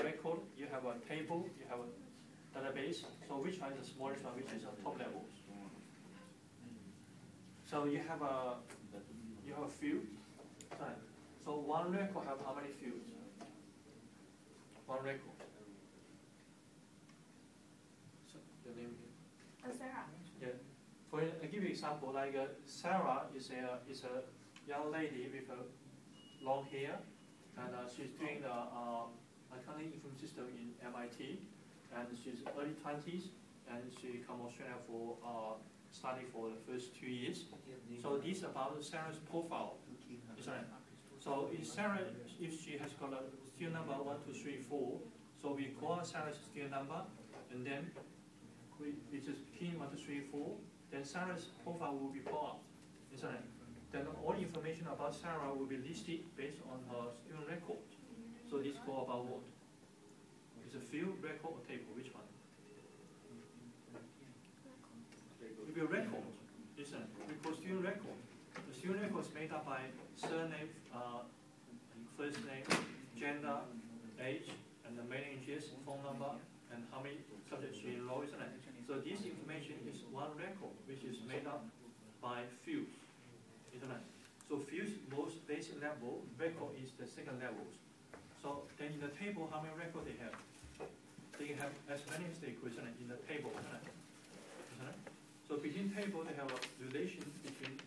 record, you have a table, you have a database. So which one is the smallest one, which is the top level? So you have a field. Right. So one record have how many fields? One record. So your name here? Sarah. Yeah. I give you an example. Like Sarah is a young lady with a long hair, and she's doing the accounting information system in MIT, and she's early 20s, and she come Australia for study for the first 2 years. So this is about Sarah's profile, isn't it? So if Sarah, if she has got a student number 1, 2, 3, 4, so we call Sarah's student number, and then we just key 1, 2, 3, 4. Then Sarah's profile will be pulled up, isn't it? Then all information about Sarah will be listed based on her student record. So this is called about what? It's a field, record, or table. Which one? It will be a record, isn't it? We call student record. The student record is made up by surname, first name, gender, age, and the mailing address, phone number, and how many subjects she enrolled, isn't it? So this information is one record, which is made up by fields, isn't it? So fields, most basic level, record is the second level. So then in the table, how many records they have? They have as many as they could, isn't it, in the table, isn't it? Isn't it? So between table, they have a relation between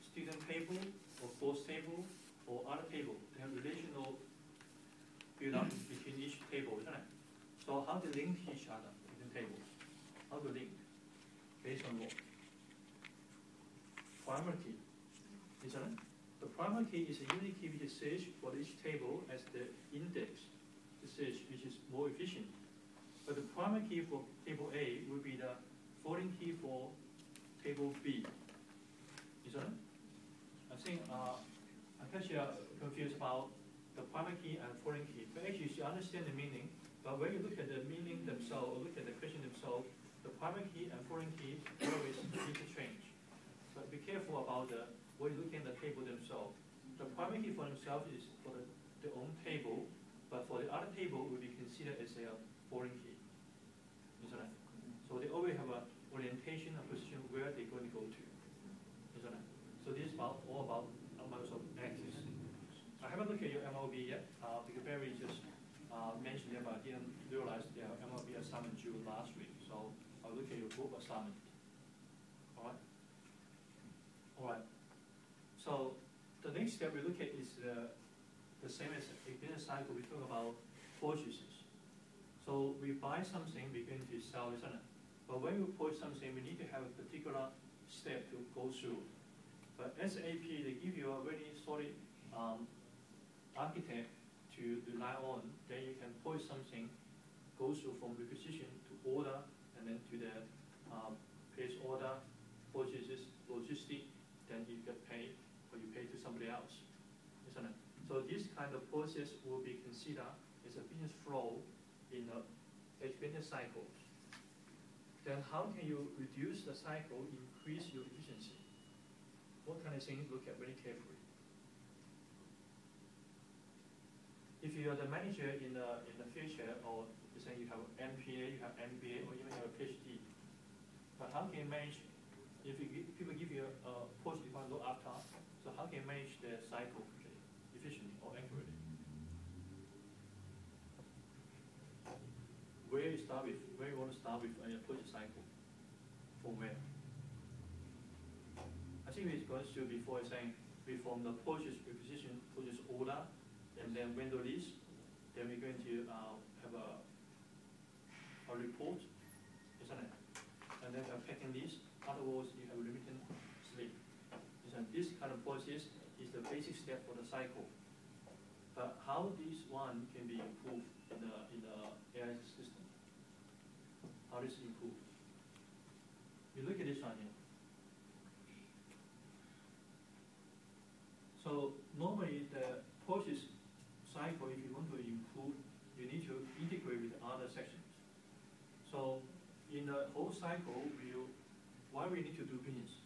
student table, or course table, or other table. They have relational build-up between each table, isn't it? So how to link each other between tables? How to link? Based on what? Primary key, isn't it? The primary key is a unique key which is searched for each table as the index to search, which is more efficient. But the primary key for table A will be the foreign key for table B, isn't it? I think I guess you are confused about the primary key and foreign key. But actually, you understand the meaning. But when you look at the meaning themselves, or look at the question themselves, the primary key and foreign key always interchange. But be careful about when you look at the table themselves. The primary key for themselves is for their own table, but for the other table will be considered as a foreign key. Isn't it? So they always have an orientation and position where they're going to go to. Isn't it? So this is all about Microsoft Access. I haven't looked at your MLB yet, because Barry just mentioned it, but I didn't realize the MLB assignment due last week. So I'll look at your group assignment. All right? All right. So the next step we look at is the same as a business cycle. We talk about purchases. So we buy something, we're going to sell, isn't it? But when we purchase something, we need to have a particular step to go through. But SAP, they give you a very solid architect to rely on. Then you can purchase something, go through from requisition to order, and then to the place order, purchases, logistic, then you get paid, or you pay to somebody else, isn't it? So this kind of process will be considered as a business flow in a business cycle. Then how can you reduce the cycle, increase your efficiency? What kind of things look at very carefully? If you are the manager in the future, or you say you have MPA, you have MBA, or even have a PhD, but how can you manage? If people give you a post you want to look after, so how can you manage the cycle efficiently or accurately? Where you start with? Where you want to start with a purchase cycle? From where? I think it's going to before saying we from the purchase requisition, purchase order, and then vendor list. Then we're going to have a report, isn't it? And then a packing list. Otherwise, you have a remittance slip. This kind of process is the basic step for the cycle. But how this one can be improved in the AI system? How does it improve? You look at this one here. So normally the purchase cycle, if you want to improve, you need to integrate with other sections. So in the whole cycle, why we need to do business?